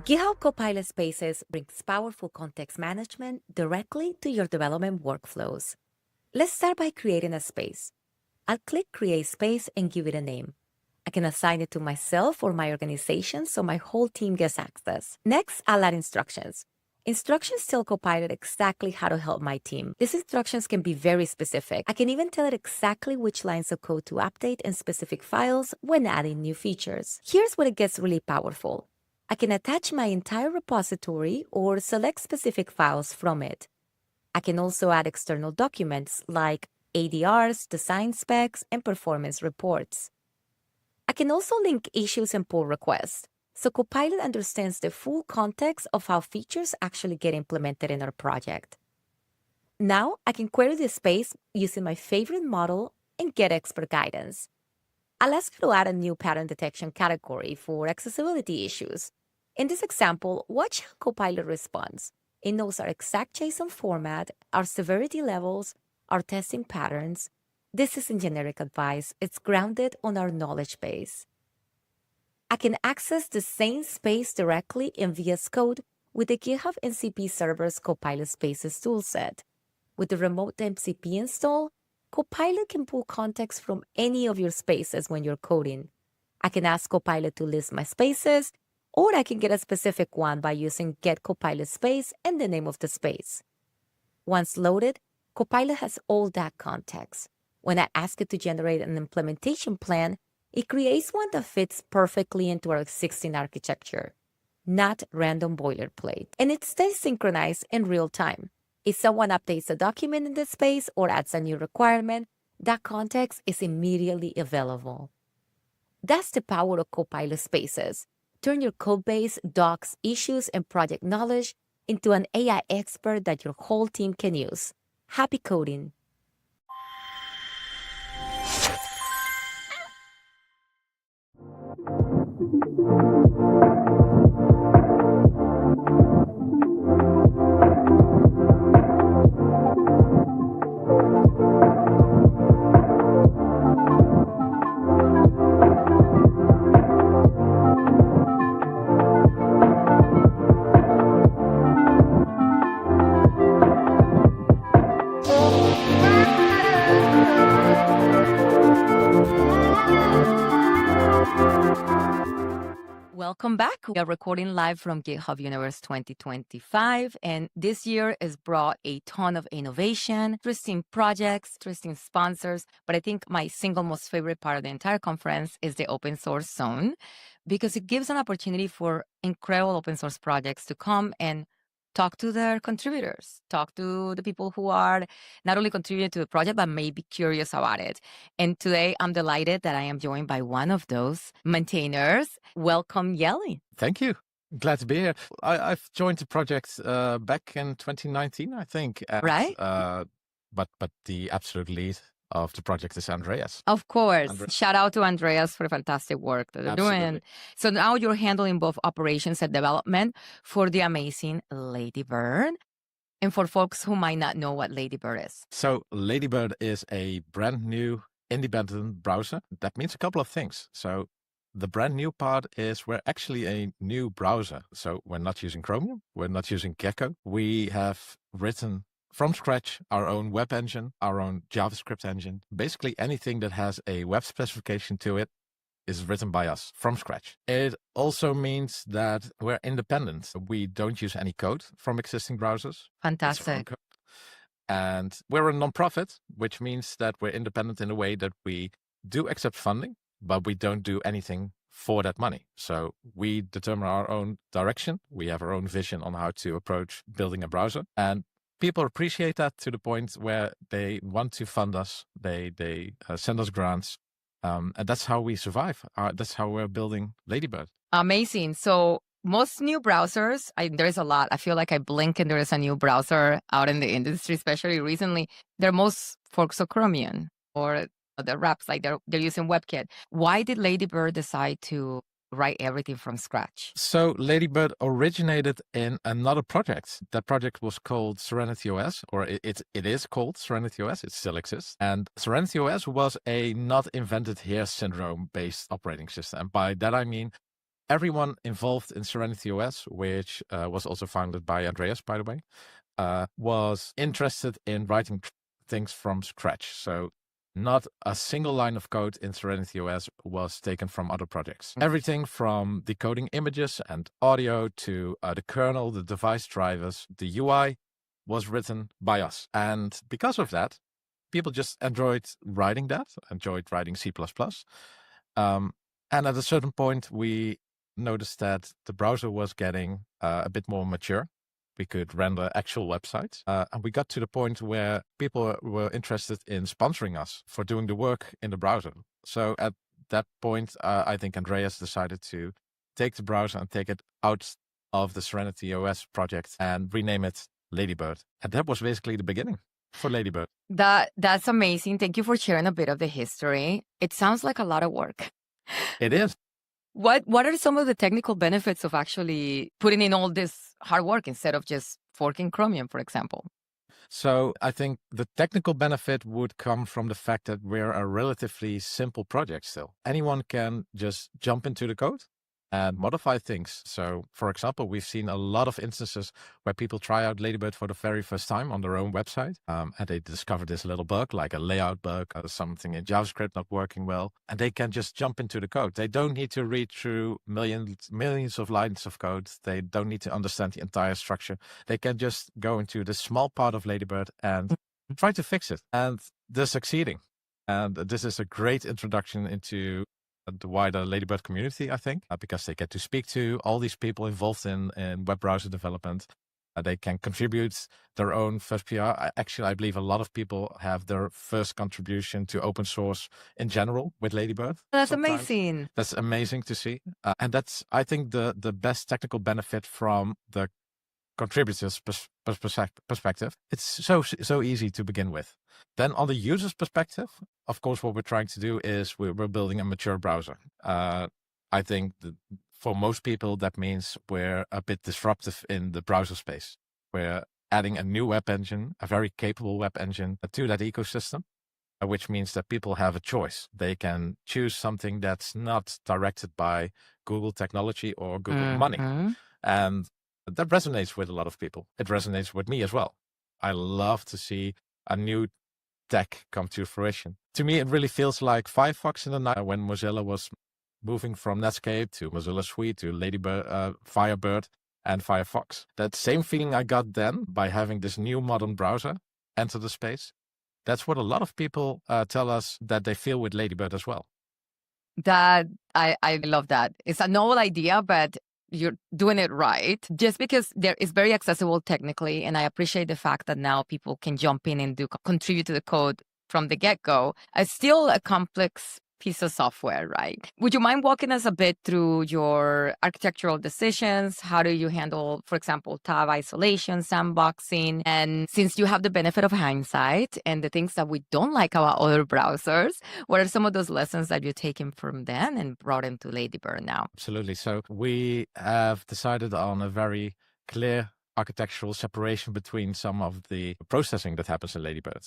GitHub Copilot Spaces brings powerful context management directly to your development workflows. Let's start by creating a space. I'll click Create Space and give it a name. I can assign it to myself or my organization so my whole team gets access. Next, I'll add instructions. Instructions tell Copilot exactly how to help my team. These instructions can be very specific. I can even tell it exactly which lines of code to update in specific files when adding new features. Here's where it gets really powerful. I can attach my entire repository or select specific files from it. I can also add external documents like ADRs, design specs, and performance reports. I can also link issues and pull requests, so Copilot understands the full context of how features actually get implemented in our project. Now, I can query the space using my favorite model and get expert guidance. I'll ask you to add a new pattern detection category for accessibility issues. In this example, watch how Copilot responds. It knows our exact JSON format, our severity levels, our testing patterns. This isn't generic advice, it's grounded on our knowledge base. I can access the same space directly in VS Code with the GitHub MCP Server's Copilot Spaces toolset. With the remote MCP install, Copilot can pull context from any of your spaces when you're coding. I can ask Copilot to list my spaces, or I can get a specific one by using get Copilot space and the name of the space. Once loaded, Copilot has all that context. When I ask it to generate an implementation plan, it creates one that fits perfectly into our existing architecture, not random boilerplate. And it stays synchronized in real time. If someone updates a document in the space or adds a new requirement, that context is immediately available. That's the power of Copilot Spaces. Turn your codebase, docs, issues, and project knowledge into an AI expert that your whole team can use. Happy coding! Welcome back. We are recording live from GitHub Universe 2025, and this year has brought a ton of innovation, interesting projects, interesting sponsors, but I think my single most favorite part of the entire conference is the open source zone, because it gives an opportunity for incredible open source projects to come and talk to their contributors, talk to the people who are not only contributing to the project, but may be curious about it. And today I'm delighted that I am joined by one of those maintainers. Welcome, Jelle. Thank you. Glad to be here. I've joined the project back in 2019, I think. Right? But the absolute lead of the project is Andreas. Of course. Shout out to Andreas for the fantastic work that they're doing. So now you're handling both operations and development for the amazing Ladybird. And for folks who might not know what Ladybird is. So Ladybird is a brand new independent browser. That means a couple of things. So the brand new part is we're actually a new browser. So we're not using Chromium. We're not using Gecko. We have written from scratch our own web engine, our own JavaScript engine. Basically anything that has a web specification to it is written by us from scratch. It also means that we're independent. We don't use any code from existing browsers. Fantastic. And we're a nonprofit, which means that we're independent in a way that we do accept funding, but we don't do anything for that money. So we determine our own direction. We have our own vision on how to approach building a browser. And people appreciate that to the point where they want to fund us. They send us grants. And that's how we survive. That's how we're building Ladybird. Amazing. So most new browsers, there's a lot. I feel like I blink and there is a new browser out in the industry, especially recently. They're most folks of Chromium or the wraps, like they're using WebKit. Why did Ladybird decide to write everything from scratch? So Ladybird originated in another project. That project was called Serenity OS, or it is called Serenity OS. It still exists. And Serenity OS was a not invented here syndrome based operating system. And by that I mean everyone involved in Serenity OS, which was also founded by Andreas, by the way, was interested in writing things from scratch. So not a single line of code in Serenity OS was taken from other projects. Everything from decoding images and audio to the kernel, the device drivers, the UI was written by us. And because of that, people just enjoyed writing that, enjoyed writing C++. And at a certain point, we noticed that the browser was getting a bit more mature. We could render actual websites. And we got to the point where people were interested in sponsoring us for doing the work in the browser. So at that point, I think Andreas decided to take the browser and take it out of the Serenity OS project and rename it Ladybird. And that was basically the beginning for Ladybird. That's amazing. Thank you for sharing a bit of the history. It sounds like a lot of work. It is. What are some of the technical benefits of actually putting in all this hard work instead of just forking Chromium, for example? So I think the technical benefit would come from the fact that we're a relatively simple project still. Anyone can just jump into the code and modify things. So, for example, we've seen a lot of instances where people try out Ladybird for the very first time on their own website, and they discover this little bug, like a layout bug or something in JavaScript not working well, and they can just jump into the code. They don't need to read through millions of lines of code. They don't need to understand the entire structure. They can just go into the small part of Ladybird and try to fix it, and they're succeeding. And this is a great introduction into the wider Ladybird community, I think, because they get to speak to all these people involved in web browser development. They can contribute their own first PR. Actually, I believe a lot of people have their first contribution to open source in general with Ladybird. That's sometimes. amazing. That's amazing to see. And that's, I think, the best technical benefit from the contributors' perspective. It's so easy to begin with. Then on the user's perspective, of course, what we're trying to do is we're building a mature browser. I think for most people, that means we're a bit disruptive in the browser space. We're adding a new web engine, a very capable web engine to that ecosystem, which means that people have a choice. They can choose something that's not directed by Google technology or Google money. And that resonates with a lot of people. It resonates with me as well. I love to see a new tech come to fruition. To me, it really feels like Firefox in the night when Mozilla was moving from Netscape to Mozilla Suite to Ladybird, Firebird, and Firefox. That same feeling I got then by having this new modern browser enter the space. That's what a lot of people tell us that they feel with Ladybird as well. That I love that. It's a novel idea, but you're doing it right. Just because it's very accessible technically, and I appreciate the fact that now people can jump in and contribute to the code from the get-go. It's still a complex piece of software, right? Would you mind walking us a bit through your architectural decisions? How do you handle, for example, tab isolation, sandboxing? And since you have the benefit of hindsight and the things that we don't like about other browsers, what are some of those lessons that you've taken from then and brought into Ladybird now? Absolutely. So we have decided on a very clear architectural separation between some of the processing that happens in Ladybird.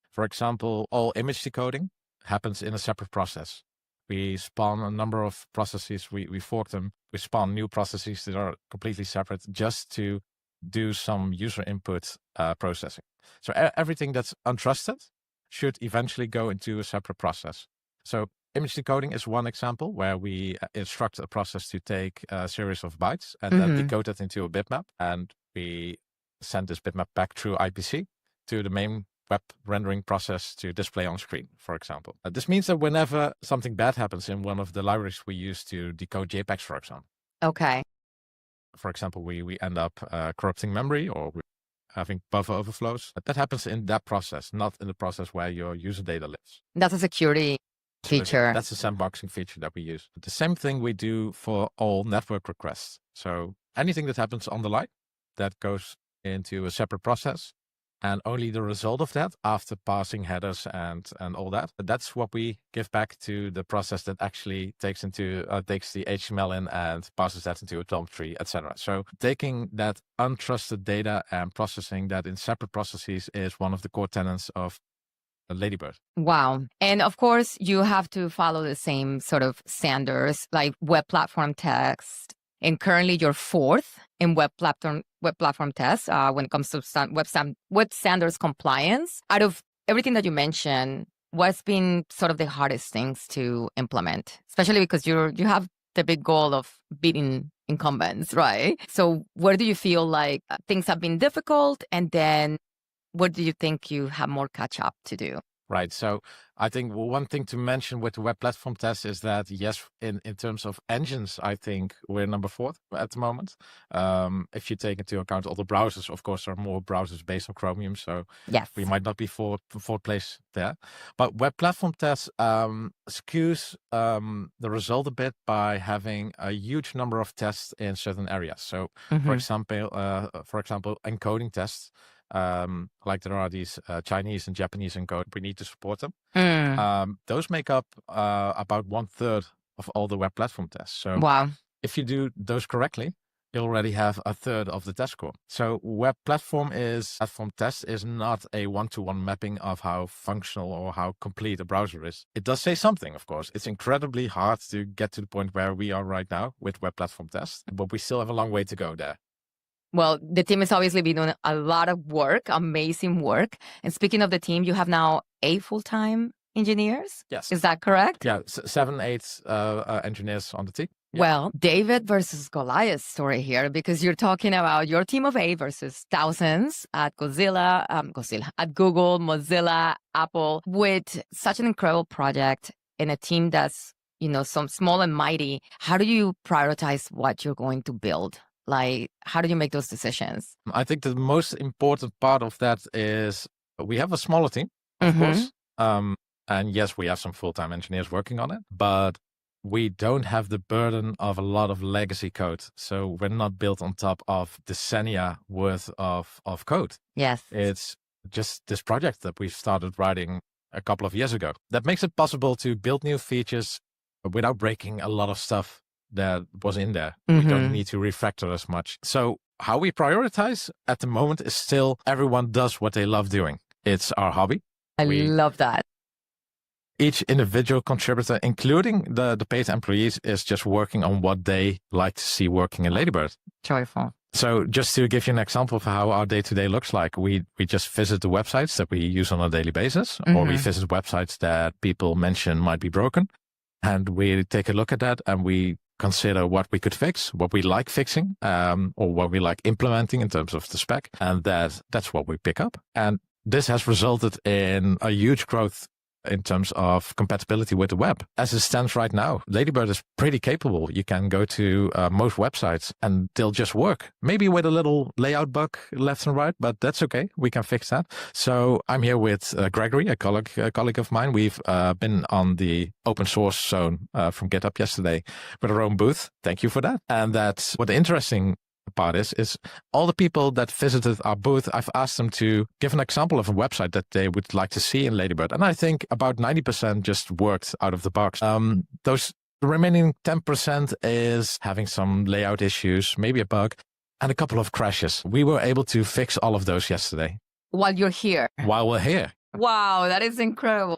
For example, all image decoding happens in a separate process. We spawn a number of processes, we fork them, we spawn new processes that are completely separate just to do some user input processing. So everything that's untrusted should eventually go into a separate process. So image decoding is one example where we instruct a process to take a series of bytes and then decode it into a bitmap. And we send this bitmap back through IPC to the main web rendering process to display on screen, for example. This means that whenever something bad happens in one of the libraries we use to decode JPEGs, for example. Okay. For example, we end up corrupting memory or having buffer overflows. That happens in that process, not in the process where your user data lives. That's a security feature. That's a sandboxing feature that we use. The same thing we do for all network requests. So anything that happens on the line, that goes into a separate process. And only the result of that, after passing headers and all that, that's what we give back to the process that actually takes the HTML in and passes that into a telemetry, etc. So taking that untrusted data and processing that in separate processes is one of the core tenets of Ladybird. Wow. And of course, you have to follow the same sort of standards like web platform text. And currently, you're fourth in web platform tests when it comes to web standards compliance. Out of everything that you mentioned, what's been sort of the hardest things to implement, especially because you have the big goal of beating incumbents, right? So where do you feel like things have been difficult, and then what do you think you have more catch up to do? Right. So I think one thing to mention with the web platform test is that, yes, in terms of engines, I think we're number 4 at the moment. If you take into account all the browsers, of course, there are more browsers based on Chromium. So Yes. we might not be fourth place there. But web platform tests skews the result a bit by having a huge number of tests in certain areas. So, for example, encoding tests. Like there are these Chinese and Japanese encode, we need to support them. Those make up about 1/3 of all the web platform tests. So Wow. if you do those correctly, you already have 1/3 of the test score. So web platform test is not a one-to-one mapping of how functional or how complete a browser is. It does say something, of course. It's incredibly hard to get to the point where we are right now with web platform tests, but we still have a long way to go there. Well, the team has obviously been doing a lot of work, amazing work. And speaking of the team, you have now 8 full-time engineers? Yes. Is that correct? Yeah, 7, 8 engineers on the team. Yeah. Well, David versus Goliath story here, because you're talking about your team of 8 versus thousands at at Google, Mozilla, Apple, with such an incredible project and a team that's, some small and mighty. How do you prioritize what you're going to build? Like, how do you make those decisions? I think the most important part of that is we have a smaller team, of course. And yes, we have some full-time engineers working on it, but we don't have the burden of a lot of legacy code. So we're not built on top of decennia worth of code. Yes. It's just this project that we started writing a couple of years ago. That makes it possible to build new features without breaking a lot of stuff that was in there. We don't need to refactor as much. So how we prioritize at the moment is still everyone does what they love doing. It's our hobby. I love that. Each individual contributor, including the paid employees, is just working on what they like to see working in Ladybird. Joyful. So just to give you an example of how our day-to-day looks like, we just visit the websites that we use on a daily basis, or we visit websites that people mention might be broken. And we take a look at that and we consider what we could fix, what we like fixing, or what we like implementing in terms of the spec. And that's what we pick up. And this has resulted in a huge growth in terms of compatibility with the web. As it stands right now, Ladybird is pretty capable. You can go to most websites and they'll just work. Maybe with a little layout bug left and right, but that's okay. We can fix that. So I'm here with Gregory, a colleague of mine. We've been on the open source zone from GitHub yesterday with our own booth. Thank you for that. And that's what the interesting part is all the people that visited our booth, I've asked them to give an example of a website that they would like to see in Ladybird. And I think about 90% just worked out of the box. The remaining 10% is having some layout issues, maybe a bug, and a couple of crashes. We were able to fix all of those yesterday. While you're here. While we're here. Wow, that is incredible.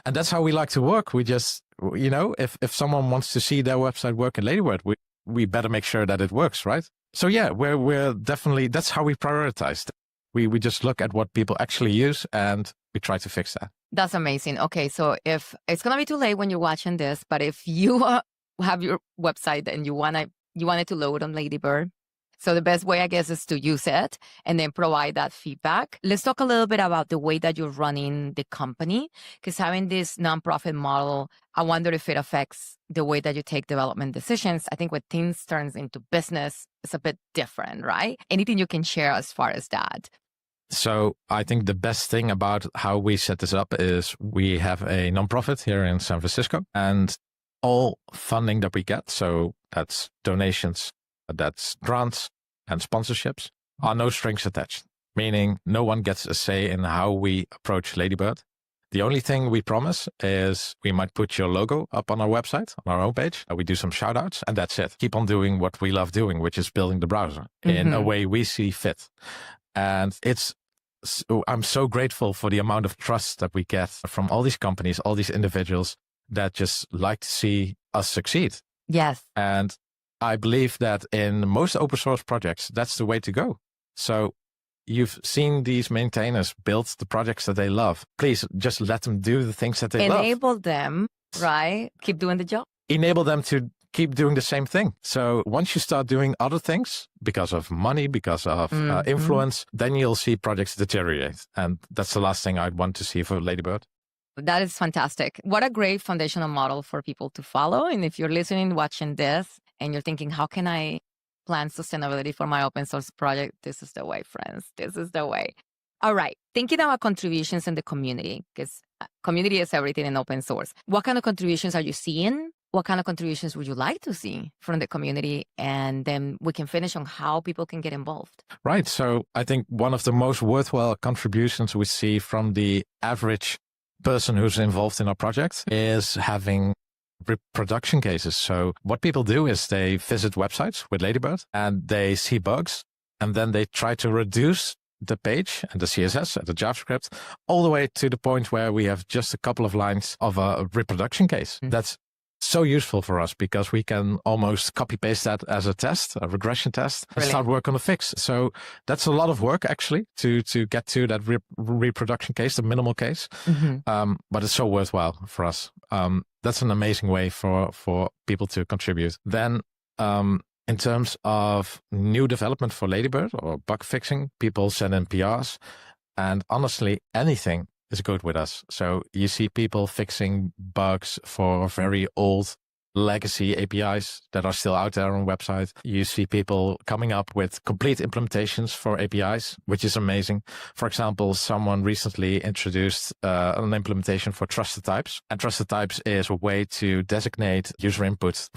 And that's how we like to work. We just, if someone wants to see their website work in Ladybird, we better make sure that it works, right? So yeah, we're definitely, that's how we prioritized. We just look at what people actually use and we try to fix that. That's amazing. Okay, so if it's going to be too late when you're watching this, but if you have your website and you want it to load on Ladybird, so the best way, I guess, is to use it and then provide that feedback. Let's talk a little bit about the way that you're running the company, because having this nonprofit model, I wonder if it affects the way that you take development decisions. I think when things turns into business, it's a bit different, right? Anything you can share as far as that? So I think the best thing about how we set this up is we have a nonprofit here in San Francisco, and all funding that we get, so that's donations, that's grants and sponsorships, are no strings attached, meaning no one gets a say in how we approach Ladybird. The only thing we promise is we might put your logo up on our website, on our homepage. We do some shout outs and that's it. Keep on doing what we love doing, which is building the browser in a way we see fit. And it's I'm so grateful for the amount of trust that we get from all these companies, all these individuals that just like to see us succeed. Yes. And I believe that in most open source projects, that's the way to go. So you've seen these maintainers build the projects that they love. Please just let them do the things that they love. Enable them, right? Keep doing the job. Enable them to keep doing the same thing. So once you start doing other things because of money, because of influence, then you'll see projects deteriorate. And that's the last thing I'd want to see for Ladybird. That is fantastic. What a great foundational model for people to follow. And if you're listening, watching this, and you're thinking, how can I plan sustainability for my open source project? This is the way, friends. This is the way. All right. Thinking about contributions in the community, because community is everything in open source. What kind of contributions are you seeing? What kind of contributions would you like to see from the community? And then we can finish on how people can get involved. Right. So I think one of the most worthwhile contributions we see from the average person who's involved in our project is having reproduction cases. So what people do is they visit websites with Ladybird and they see bugs, and then they try to reduce the page and the CSS and the JavaScript all the way to the point where we have just a couple of lines of a reproduction case. That's so useful for us because we can almost copy paste that as a test, a regression test, and start work on the fix. So that's a lot of work actually to get to that reproduction case, the minimal case. But it's so worthwhile for us. That's an amazing way for people to contribute. Then in terms of new development for Ladybird or bug fixing, people send in PRs, and honestly, anything is good with us. So you see people fixing bugs for very old legacy APIs that are still out there on website. You see people coming up with complete implementations for APIs, which is amazing. For example, someone recently introduced an implementation for trusted types. And trusted types is a way to designate user input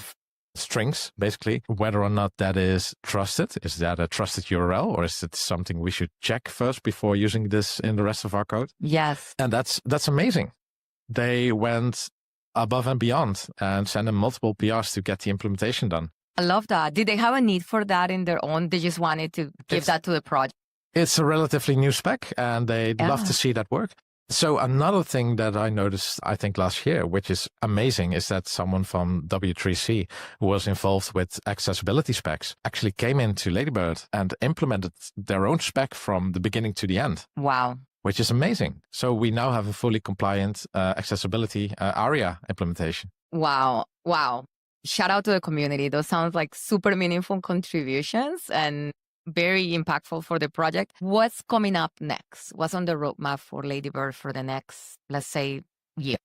strings, basically, whether or not that is trusted. Is that a trusted URL, or is it something we should check first before using this in the rest of our code? Yes. And that's amazing. They went above and beyond and sent them multiple PRs to get the implementation done. I love that. Did they have a need for that in their own? They just wanted to give that to the project? It's a relatively new spec, and they'd love to see that work. So another thing that I noticed, I think last year, which is amazing, is that someone from W3C who was involved with accessibility specs actually came into Ladybird and implemented their own spec from the beginning to the end. Wow. Which is amazing. So we now have a fully compliant accessibility ARIA implementation. Wow. Wow. Shout out to the community. Those sounds like super meaningful contributions and very impactful for the project. What's coming up next? What's on the roadmap for Ladybird for the next, let's say, year?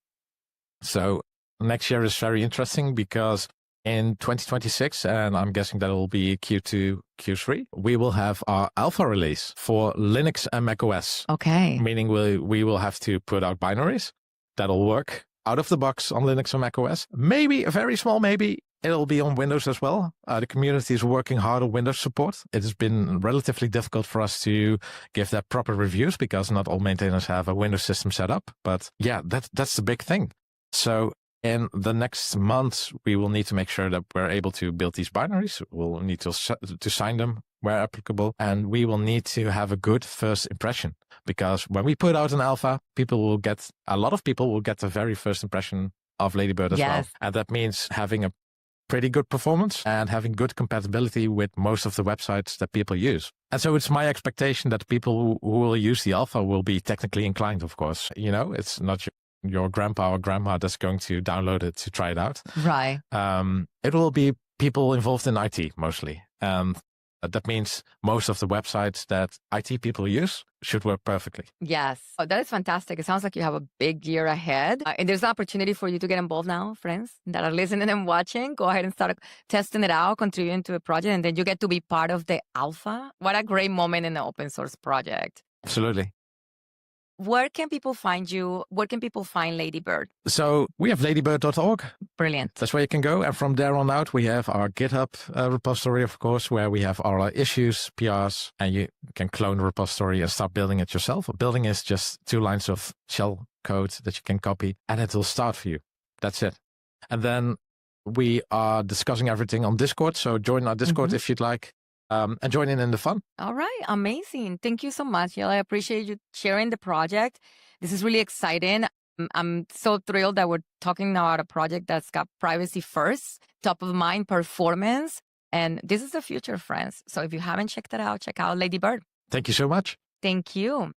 So next year is very interesting because in 2026, and I'm guessing that will be Q2, Q3, we will have our alpha release for Linux and macOS. Okay. Meaning we will have to put out binaries that'll work out of the box on Linux and macOS. Maybe, a very small maybe, it'll be on Windows as well. The community is working hard on Windows support. It has been relatively difficult for us to give that proper reviews because not all maintainers have a Windows system set up. But yeah, that's the big thing. So in the next months, we will need to make sure that we're able to build these binaries. We'll need to sign them where applicable. And we will need to have a good first impression because when we put out an alpha, a lot of people will get the very first impression of Ladybird as well. And that means having a pretty good performance and having good compatibility with most of the websites that people use. And so it's my expectation that people who will use the alpha will be technically inclined, of course. You know, it's not your grandpa or grandma that's going to download it to try it out. Right. It will be people involved in IT mostly. And that means most of the websites that IT people use should work perfectly. Yes. Oh, that is fantastic. It sounds like you have a big year ahead. And there's an opportunity for you to get involved now, friends that are listening and watching. Go ahead and start testing it out, contributing to a project, and then you get to be part of the alpha. What a great moment in the open source project. Absolutely. Where can people find you? Where can people find Ladybird? So we have ladybird.org. Brilliant. That's where you can go. And from there on out, we have our GitHub repository, of course, where we have all our issues, PRs, and you can clone the repository and start building it yourself. Building is just 2 lines of shell code that you can copy, and it will start for you. That's it. And then we are discussing everything on Discord. So join our Discord if you'd like. and joining in the fun. All right. Amazing. Thank you so much, Jelle. I appreciate you sharing the project. This is really exciting. I'm so thrilled that we're talking now about a project that's got privacy first, top of mind performance. And this is the future, friends. So if you haven't checked it out, check out Ladybird. Thank you so much. Thank you.